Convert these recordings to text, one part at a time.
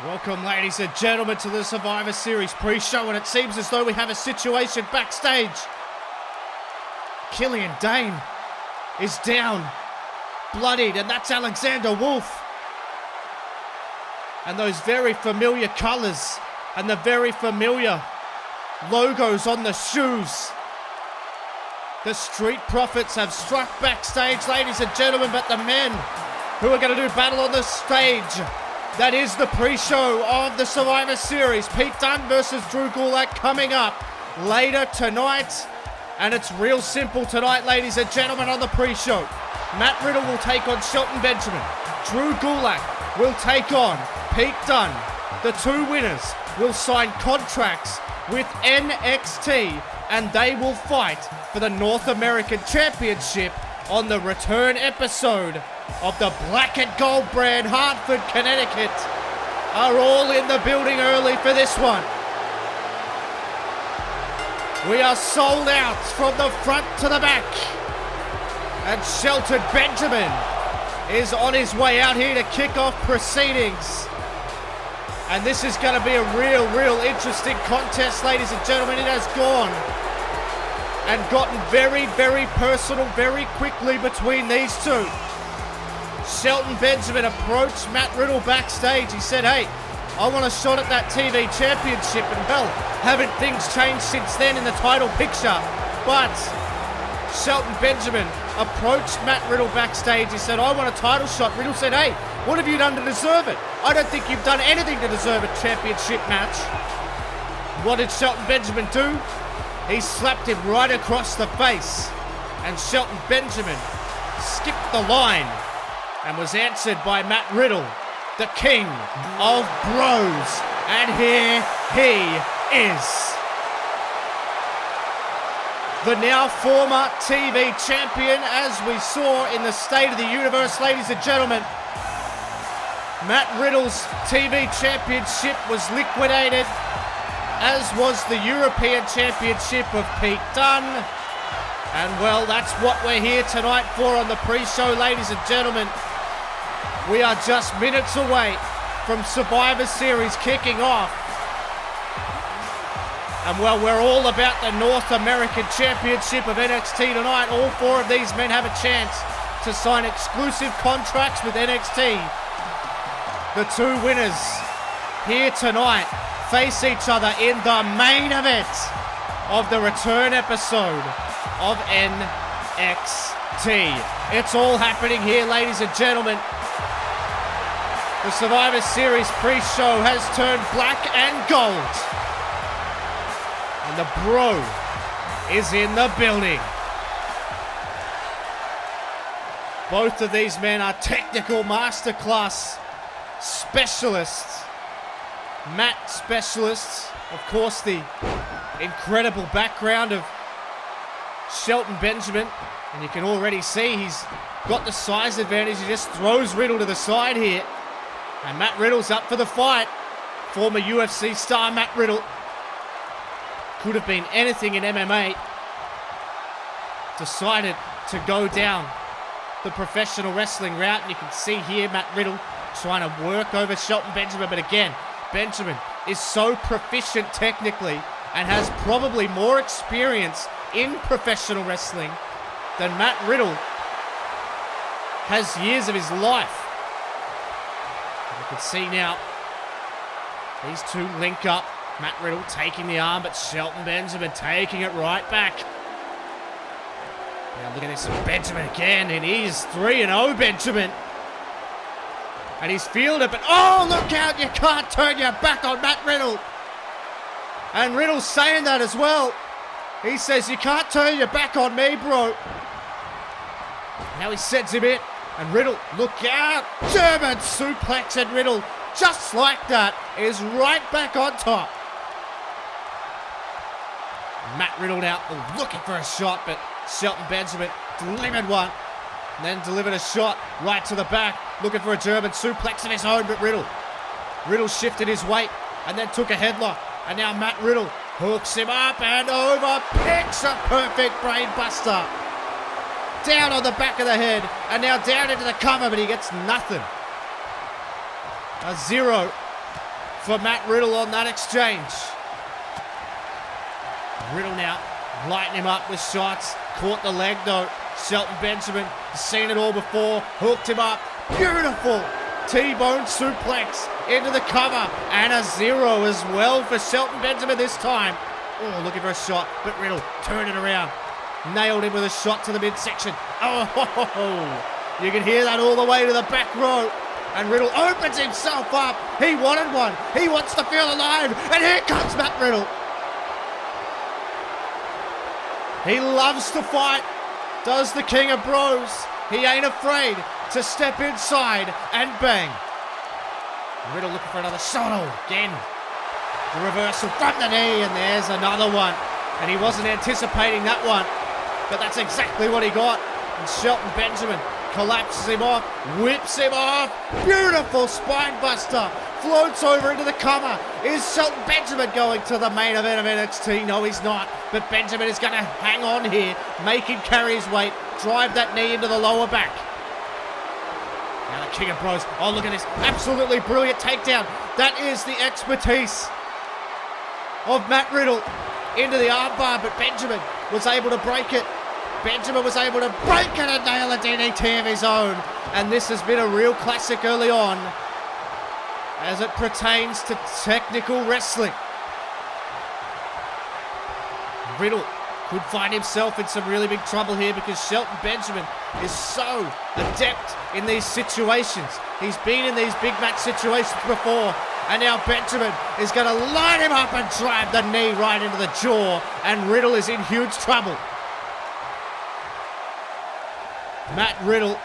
Welcome, ladies and gentlemen, to the Survivor Series pre-show, and it seems as though we have a situation backstage. Killian Dane is down, bloodied, and that's Alexander Wolf. And those very familiar colours and the very familiar logos on the shoes. The Street Profits have struck backstage, ladies and gentlemen, but the men who are going to do battle on the stage, that is the pre-show of the Survivor Series. Pete Dunne versus Drew Gulak coming up later tonight. And it's real simple tonight, ladies and gentlemen, on the pre-show. Matt Riddle will take on Shelton Benjamin. Drew Gulak will take on Pete Dunne. The two winners will sign contracts with NXT and they will fight for the North American Championship on the return episode of the Black and Gold brand. Hartford, Connecticut are all in the building early for this one. We are sold out from the front to the back. And Shelton Benjamin is on his way out here to kick off proceedings. And this is going to be a real interesting contest, ladies and gentlemen. It has gone and gotten very personal very quickly between these two. Shelton Benjamin approached Matt Riddle backstage. He said, hey, I want a shot at that TV championship. And well, haven't things changed since then in the title picture? But Shelton Benjamin approached Matt Riddle backstage. He said, I want a title shot. Riddle said, hey, what have you done to deserve it? I don't think you've done anything to deserve a championship match. What did Shelton Benjamin do? He slapped him right across the face. And Shelton Benjamin skipped the line and was answered by Matt Riddle, the king of bros. And here he is. The now former TV champion, as we saw in the State of the Universe, ladies and gentlemen. Matt Riddle's TV championship was liquidated, as was the European Championship of Pete Dunne. And well, that's what we're here tonight for on the pre-show, ladies and gentlemen. We are just minutes away from Survivor Series kicking off. And well, we're all about the North American Championship of NXT tonight. All four of these men have a chance to sign exclusive contracts with NXT. The two winners here tonight face each other in the main event of the return episode of NXT. It's all happening here, ladies and gentlemen. The Survivor Series pre-show has turned black and gold. And the bro is in the building. Both of these men are technical masterclass specialists. Mat specialists. Of course, the incredible background of Shelton Benjamin. And you can already see he's got the size advantage. He just throws Riddle to the side here. And Matt Riddle's up for the fight. Former UFC star Matt Riddle. Could have been anything in MMA. Decided to go down the professional wrestling route. And you can see here Matt Riddle trying to work over Shelton Benjamin. But again, Benjamin is so proficient technically and has probably more experience in professional wrestling than Matt Riddle has years of his life. You can see now, these two link up. Matt Riddle taking the arm, but Shelton Benjamin taking it right back. Now look at this, Benjamin again, and he is 3-0 Benjamin. And he's fielded, but oh, look out, you can't turn your back on Matt Riddle. And Riddle's saying that as well. He says, you can't turn your back on me, bro. Now he sends him in. And Riddle, look out! German suplex, and Riddle, just like that, is right back on top. Matt Riddle now looking for a shot, but Shelton Benjamin delivered one. And then delivered a shot right to the back, looking for a German suplex of his own, but Riddle shifted his weight and then took a headlock. And now Matt Riddle hooks him up and over, picks a perfect brain buster. Down on the back of the head, and now down into the cover, but he gets nothing. A 0 for Matt Riddle on that exchange. Riddle now lighting him up with shots. Caught the leg though. Shelton Benjamin has seen it all before. Hooked him up. Beautiful T-bone suplex into the cover. And a 0 as well for Shelton Benjamin this time. Oh, looking for a shot. But Riddle turned it around. Nailed him with a shot to the midsection. Oh, you can hear that all the way to the back row. And Riddle opens himself up. He wanted one. He wants to feel alive. And here comes Matt Riddle. He loves to fight, does the King of Bros. He ain't afraid to step inside and bang. Riddle looking for another shot. Oh, again. The reversal from the knee, and there's another one. And he wasn't anticipating that one, but that's exactly what he got. And Shelton Benjamin collapses him off, whips him off. Beautiful spine buster. Floats over into the cover. Is Shelton Benjamin going to the main event of NXT? No, he's not. But Benjamin is going to hang on here, make him carry his weight, drive that knee into the lower back. Now the King of Bros. Oh, look at this. Absolutely brilliant takedown. That is the expertise of Matt Riddle into the armbar, but Benjamin was able to break it. Benjamin was able to break it and nail a DDT of his own. And this has been a real classic early on as it pertains to technical wrestling. Riddle could find himself in some really big trouble here because Shelton Benjamin is so adept in these situations. He's been in these big match situations before, and now Benjamin is going to line him up and drive the knee right into the jaw, and Riddle is in huge trouble. Matt Riddle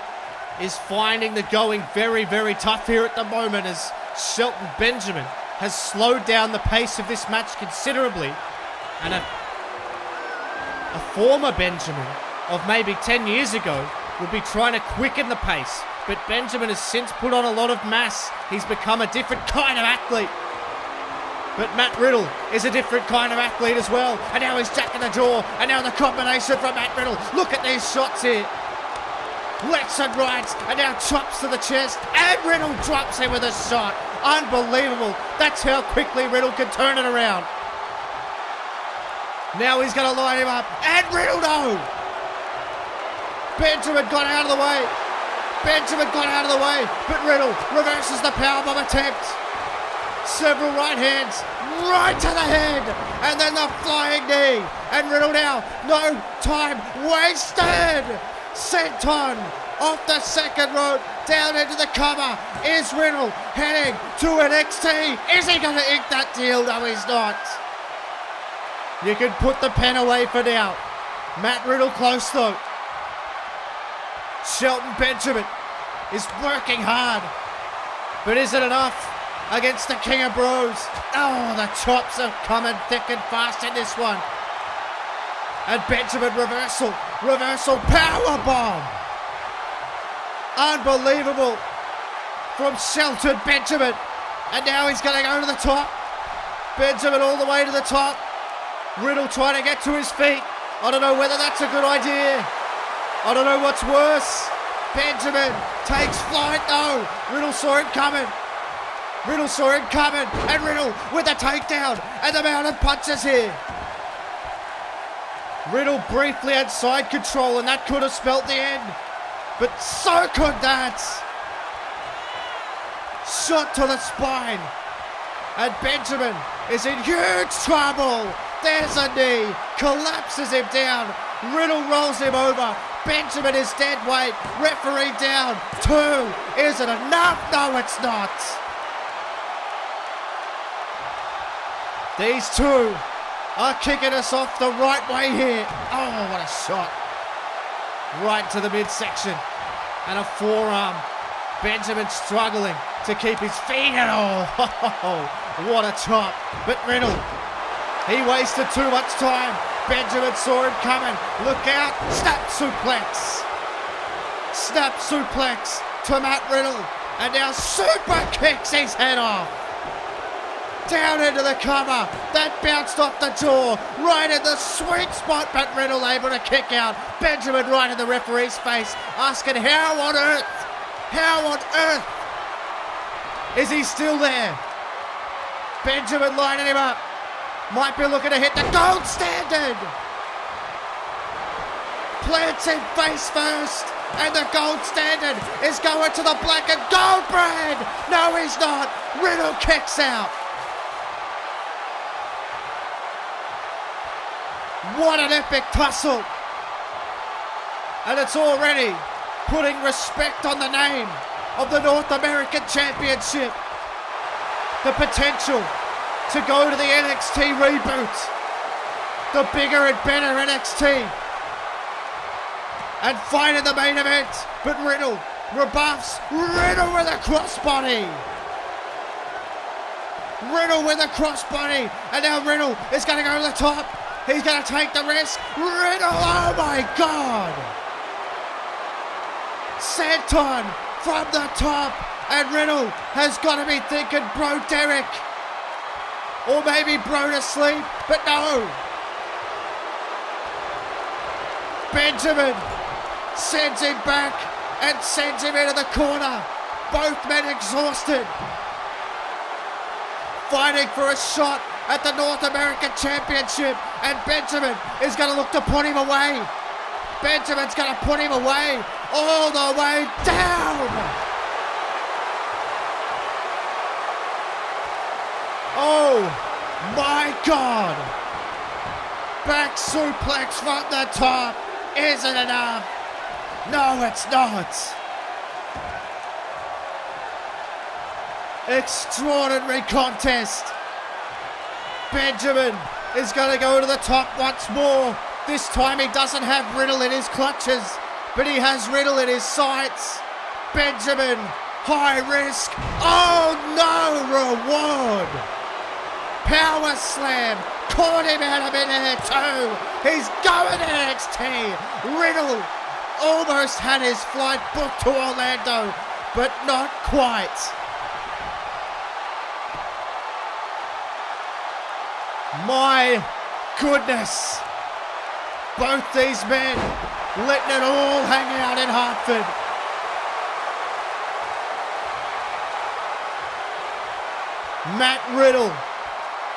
is finding the going very, very tough here at the moment as Shelton Benjamin has slowed down the pace of this match considerably, and a former Benjamin of maybe 10 years ago would be trying to quicken the pace, but Benjamin has since put on a lot of mass. He's become a different kind of athlete. But Matt Riddle is a different kind of athlete as well, and now he's jacking the jaw, and now the combination from Matt Riddle. Look at these shots here. Lefts and rights, and now chops to the chest, and Riddle drops him with a shot. Unbelievable. That's how quickly Riddle can turn it around. Now he's going to line him up, and Riddle, no! Benjamin got out of the way. Benjamin got out of the way, but Riddle reverses the powerbomb attempt. Several right hands, right to the head, and then the flying knee. And Riddle now, no time wasted. Sent on off the second rope, down into the cover. Is Riddle heading to NXT? Is he going to ink that deal? No, he's not. You can put the pen away for now. Matt Riddle close though. Shelton Benjamin is working hard, but is it enough against the King of Bros? Oh, the chops are coming thick and fast in this one. And Benjamin reversal power bomb. Unbelievable from Shelton Benjamin. And now he's going to go to the top. Benjamin all the way to the top. Riddle trying to get to his feet. I don't know whether that's a good idea. I don't know what's worse. Benjamin takes flight though. Riddle saw him coming. And Riddle with a takedown and the mounted punches here. Riddle briefly had side control, and that could have spelt the end. But so could that. Shot to the spine. And Benjamin is in huge trouble. There's a knee. Collapses him down. Riddle rolls him over. Benjamin is dead weight. Referee down. 2. Is it enough? No, it's not. These two are kicking us off the right way here. Oh, what a shot. Right to the midsection. And a forearm. Benjamin struggling to keep his feet at all. What a chop. But Riddle, he wasted too much time. Benjamin saw him coming. Look out. Snap suplex. Snap suplex to Matt Riddle. And now super kicks his head off. Down into the cover. That bounced off the jaw. Right in the sweet spot, but Riddle able to kick out. Benjamin right in the referee's face, asking how on earth is he still there? Benjamin lining him up. Might be looking to hit the gold standard. Plants him face first. And the gold standard is going to the black and gold brand. No, he's not. Riddle kicks out. What an epic tussle. And it's already putting respect on the name of the North American Championship. The potential to go to the NXT reboot. The bigger and better NXT. And fight in the main event. But Riddle rebuffs. Riddle with a crossbody. Riddle with a crossbody. And now Riddle is going to go to the top. He's going to take the risk. Riddle, oh my God. Santon from the top. And Riddle has got to be thinking Bro Derek. Or maybe Bro to sleep. But no. Benjamin sends him back and sends him into the corner. Both men exhausted. Fighting for a shot at the North American Championship. And Benjamin is going to look to put him away. Benjamin's going to put him away. All the way down. Oh my God. Back suplex from the top. Isn't enough. No, it's not. Extraordinary contest. Benjamin is going to go to the top once more. This time he doesn't have Riddle in his clutches, but he has Riddle in his sights. Benjamin, high risk. Oh no, reward. Power slam. Caught him out of midair too. He's going to NXT. Riddle almost had his flight booked to Orlando, but not quite. My goodness. Both these men letting it all hang out in Hartford. Matt Riddle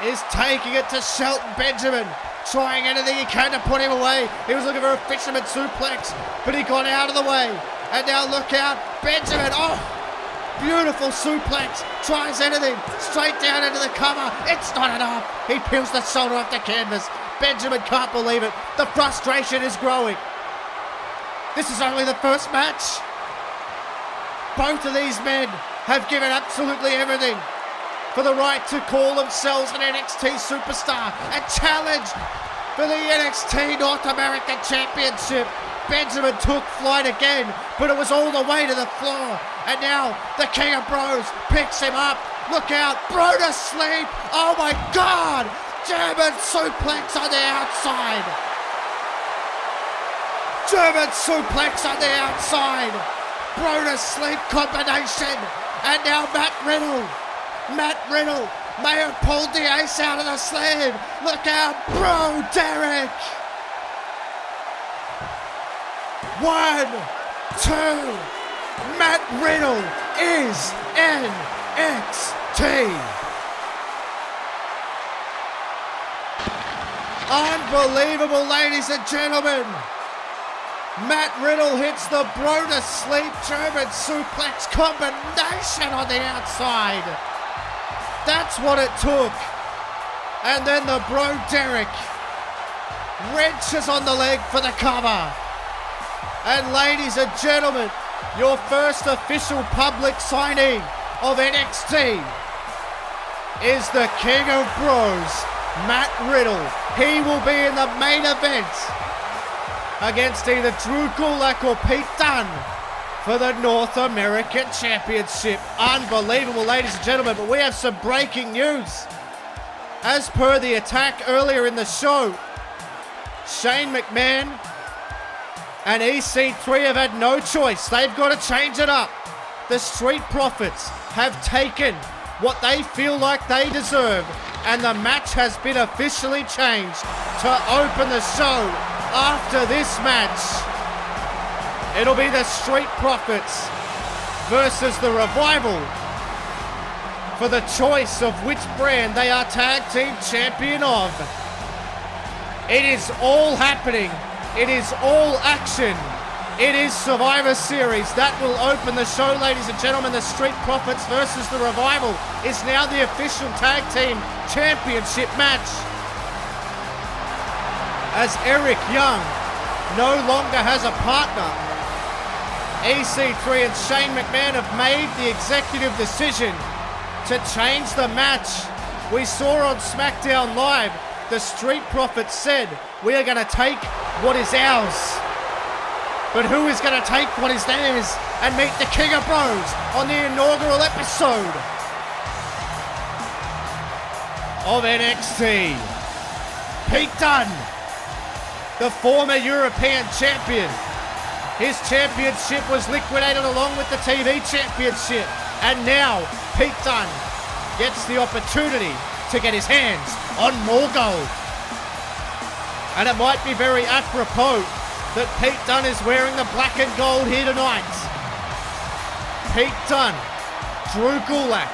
is taking it to Shelton Benjamin. Trying anything he can to put him away. He was looking for a fisherman suplex, but he got out of the way. And now look out. Benjamin, oh, beautiful suplex. Tries anything. Straight down into the cover. It's not enough. He peels the shoulder off the canvas. Benjamin can't believe it. The frustration is growing. This is only the first match. Both of these men have given absolutely everything for the right to call themselves an NXT superstar and challenge for the NXT North American Championship. Benjamin took flight again, but it was all the way to the floor. And now the King of Bros picks him up. Look out, Bro to sleep. Oh my God, German suplex on the outside. German suplex on the outside. Bro to sleep combination. And now Matt Riddle may have pulled the ace out of the sleeve. Look out, Bro Derek. 1, 2. Matt Riddle is NXT. Unbelievable, ladies and gentlemen. Matt Riddle hits the Bro to sleep German suplex combination on the outside. That's what it took. And then the Bro Derek wrenches on the leg for the cover. And ladies and gentlemen, your first official public signing of NXT is the King of Bros, Matt Riddle. He will be in the main event against either Drew Gulak or Pete Dunne for the North American Championship. Unbelievable, ladies and gentlemen, but we have some breaking news. As per the attack earlier in the show, Shane McMahon and EC3 have had no choice. They've got to change it up. The Street Profits have taken what they feel like they deserve, and the match has been officially changed to open the show. After this match, it'll be the Street Profits versus the Revival for the choice of which brand they are tag team champion of. It is all happening. It is all action. It is Survivor Series. That will open the show, ladies and gentlemen. The Street Profits versus the Revival is now the official tag team championship match. As Eric Young no longer has a partner, EC3 and Shane McMahon have made the executive decision to change the match. We saw on SmackDown Live, the Street Profits said, we are going to take what is ours. But who is going to take what is theirs and meet the King of Bros on the inaugural episode of NXT? Pete Dunne, the former European champion. His championship was liquidated along with the TV championship. And now Pete Dunne gets the opportunity to get his hands on more gold. And it might be very apropos that Pete Dunne is wearing the black and gold here tonight. Pete Dunne, Drew Gulak.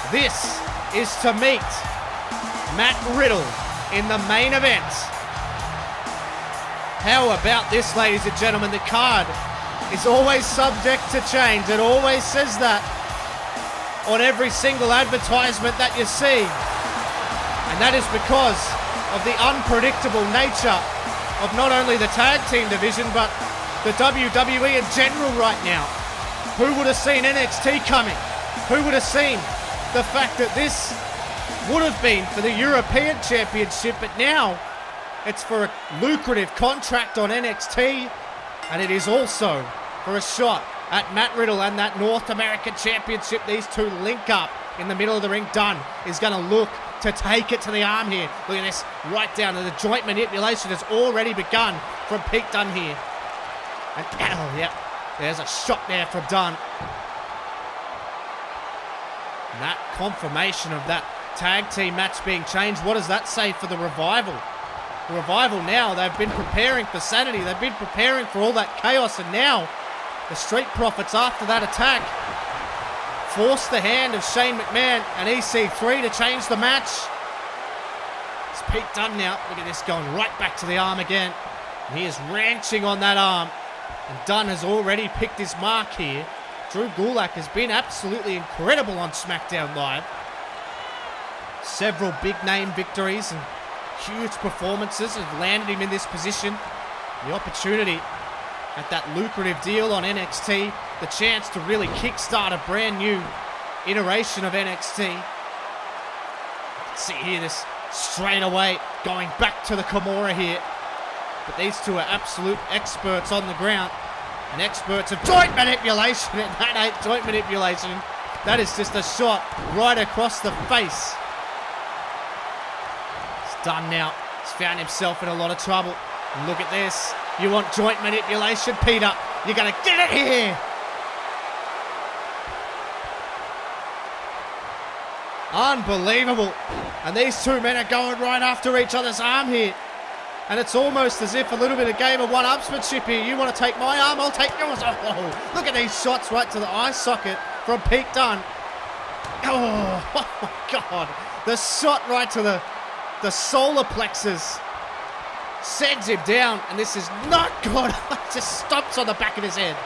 This is to meet Matt Riddle in the main event. How about this, ladies and gentlemen? The card is always subject to change. It always says that on every single advertisement that you see. And that is because of the unpredictable nature of not only the tag team division, but the WWE in general right now. Who would have seen NXT coming? Who would have seen the fact that this would have been for the European Championship, but now it's for a lucrative contract on NXT, and it is also for a shot at Matt Riddle and that North American Championship. These two link up in the middle of the ring. Dunne is going to look to take it to the arm here. Look at this, right down to the joint manipulation has already begun from Pete Dunne here. And oh, yep, there's a shot there from Dunne. And that confirmation of that tag team match being changed, what does that say for the Revival? The Revival now, they've been preparing for Sanity. They've been preparing for all that chaos, and now the Street Profits, after that attack, force the hand of Shane McMahon and EC3 to change the match. It's Pete Dunne now. Look at this, going right back to the arm again. And he is ranching on that arm. And Dunne has already picked his mark here. Drew Gulak has been absolutely incredible on SmackDown Live. Several big name victories and huge performances have landed him in this position. The opportunity at that lucrative deal on NXT, the chance to really kickstart a brand new iteration of NXT. You can see here this straight away going back to the Kimura here. But these two are absolute experts on the ground and experts of joint manipulation. And that ain't joint manipulation. That is just a shot right across the face. It's Dunne now. He's found himself in a lot of trouble. And look at this. You want joint manipulation, Peter? You're going to get it here. Unbelievable. And these two men are going right after each other's arm here. And it's almost as if a little bit of game of one-upsmanship here. You want to take my arm, I'll take yours. Oh, look at these shots right to the eye socket from Pete Dunne. Oh my God. The shot right to the solar plexus sends him down, and this is not good. Just stomps on the back of his head.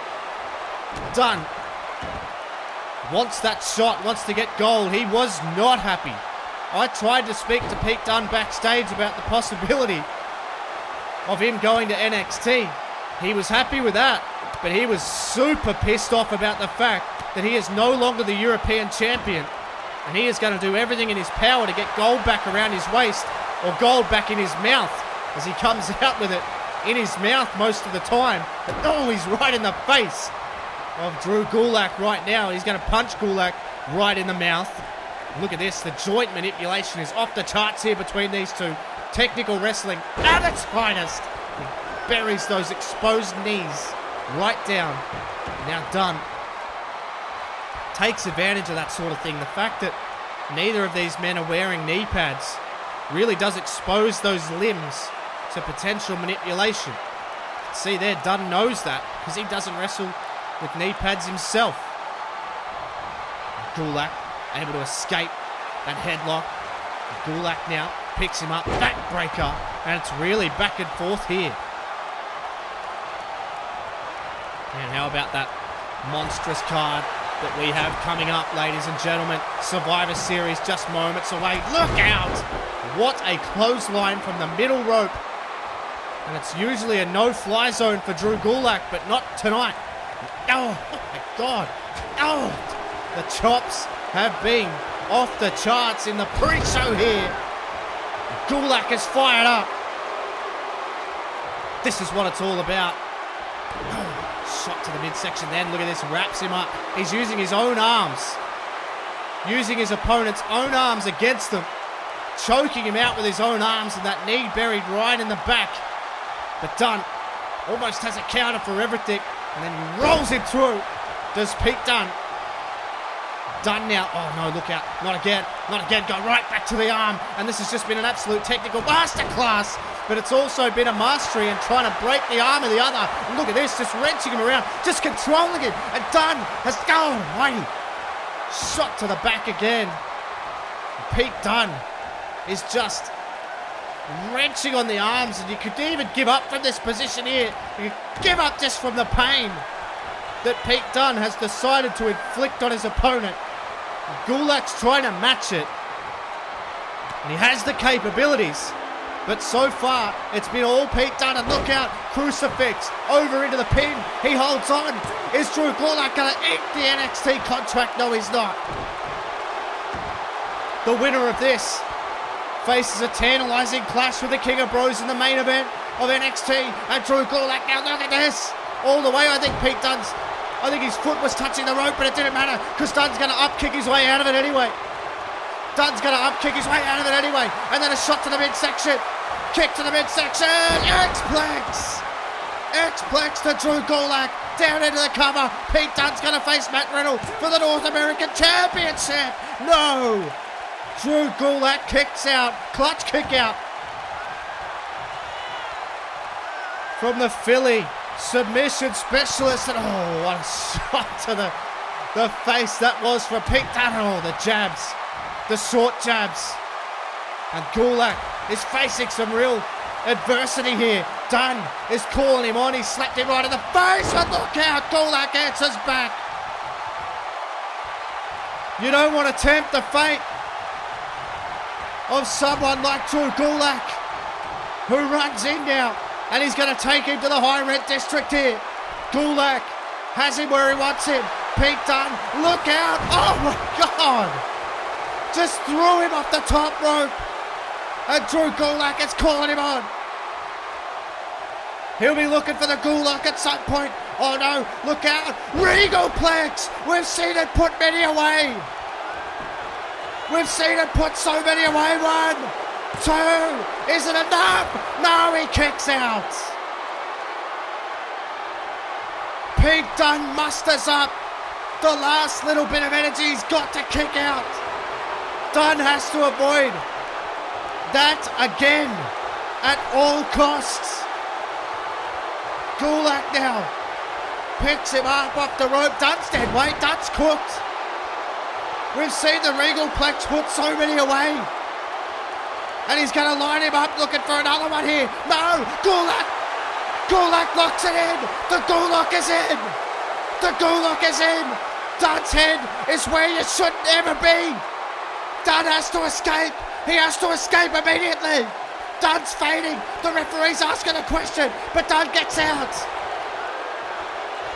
Dunne wants that shot, wants to get gold. He was not happy. I tried to speak to Pete Dunne backstage about the possibility of him going to NXT. He was happy with that, but he was super pissed off about the fact that he is no longer the European champion, and he is going to do everything in his power to get gold back around his waist, or gold back in his mouth, as he comes out with it in his mouth most of the time. But oh, he's right in the face of Drew Gulak right now. He's going to punch Gulak right in the mouth. Look at this. The joint manipulation is off the charts here between these two. Technical wrestling at its finest. He buries those exposed knees right down. Now Dunne takes advantage of that sort of thing. The fact that neither of these men are wearing knee pads really does expose those limbs to potential manipulation. See there, Dunne knows that because he doesn't wrestle with knee pads himself. Gulak able to escape that headlock. Gulak now picks him up, backbreaker, and it's really back and forth here. And how about that monstrous card that we have coming up, ladies and gentlemen? Survivor Series just moments away. Look out! What a clothesline from the middle rope. And it's usually a no-fly zone for Drew Gulak, but not tonight. Oh my God. Oh, the chops have been off the charts in the pre-show here. Gulak is fired up. This is what it's all about. Shot to the midsection then. Look at this. Wraps him up. He's using his own arms. Using his opponent's own arms against them. Choking him out with his own arms, and that knee buried right in the back. But Dunne almost has a counter for everything. And then he rolls him through. Does Pete Dunne. Dunne now. Oh no, look out. Not again. Not again. Go right back to the arm. And this has just been an absolute technical masterclass. But it's also been a mastery in trying to break the arm of the other. And look at this. Just wrenching him around. Just controlling him. And Dunne has gone. Mighty. Shot to the back again. Pete Dunne is just wrenching on the arms, and you could even give up from this position here. You could give up just from the pain that Pete Dunne has decided to inflict on his opponent. Gulak's trying to match it, and he has the capabilities, but so far it's been all Pete Dunne. And look out, crucifix over into the pin. He holds on. Is Drew Gulak going to ink the NXT contract? No, he's not. The winner of this faces a tantalizing clash with the King of Bros in the main event of NXT, and Drew Gulak. Now look at this, all the way. I think his foot was touching the rope, but it didn't matter, because Dunne's going to up-kick his way out of it anyway. And then a shot to the midsection. Kick to the midsection. X-Plex. X-Plex to Drew Gulak. Down into the cover. Pete Dunne's going to face Matt Riddle for the North American Championship. No. Drew Gulak kicks out. Clutch kick out from the Philly submission specialist. And oh, what a shot to the face that was for Pete Dunne. Oh, the jabs. The short jabs. And Gulak is facing some real adversity here. Dunne is calling him on. He slapped him right in the face. And look out, Gulak answers back. You don't want to tempt the fate of someone like Drew Gulak, who runs in now, and he's going to take him to the high rent district here. Gulak has him where he wants him. Pete Dunne, look out. Oh my God. Just threw him off the top rope. And Drew Gulak is calling him on. He'll be looking for the Gulak at some point. Oh no, look out. Regalplex. We've seen it put many away. We've seen it put so many away. 1, 2. Is it enough? No, he kicks out. Pete Dunne musters up the last little bit of energy he's got to kick out. Dunne has to avoid that again at all costs. Gulak now picks him up off the rope. Dunne's dead weight. Dunne's cooked. We've seen the Regalplex put so many away. And he's going to line him up looking for another one here. No! Gulak! Gulak locks it in! The Gulak is in! The Gulak is in! Dunne's head is where you shouldn't ever be! Dunne has to escape! He has to escape immediately! Dunne's fading! The referee's asking a question, but Dunne gets out!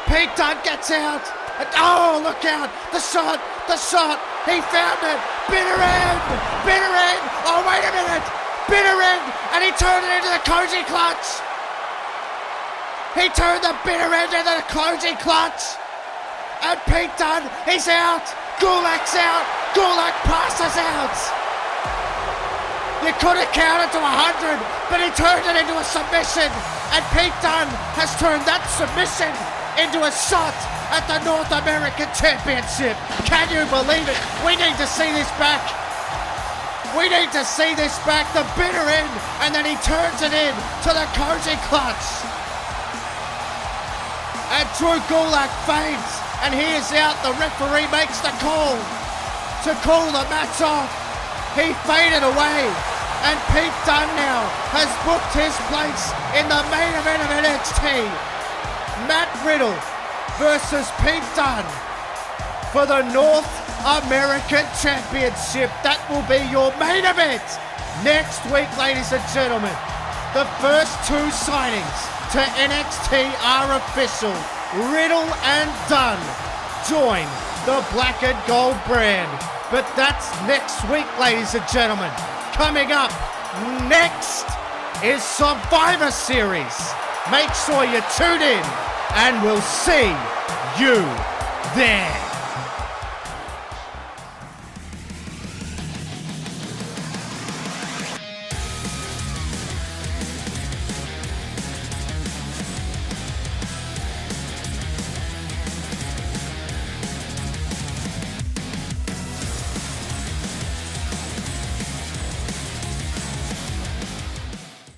Pete Dunne gets out! And oh, look out! The shot! The shot! He found it! Bitter end! Bitter end! Oh, wait a minute! Bitter end! And he turned it into the cozy clutch! He turned the bitter end into the cozy clutch! And Pete Dunne, he's out! Gulak's out! Gulak passes out! You could have counted to 100, but he turned it into a submission! And Pete Dunne has turned that submission into a shot at the North American Championship. Can you believe it? We need to see this back. We need to see this back. The bitter end, and then he turns it in to the cozy clutch. And Drew Gulak fades, and he is out. The referee makes the call. to call the match off. He faded away, and Pete Dunne now has booked his place in the main event of NXT. Matt Riddle versus Pete Dunne for the North American Championship. That will be your main event next week, ladies and gentlemen. The first two signings to NXT are official. Riddle and Dunne join the Black and Gold brand. But that's next week, ladies and gentlemen. Coming up next is Survivor Series. Make sure you tune in, and we'll see you there.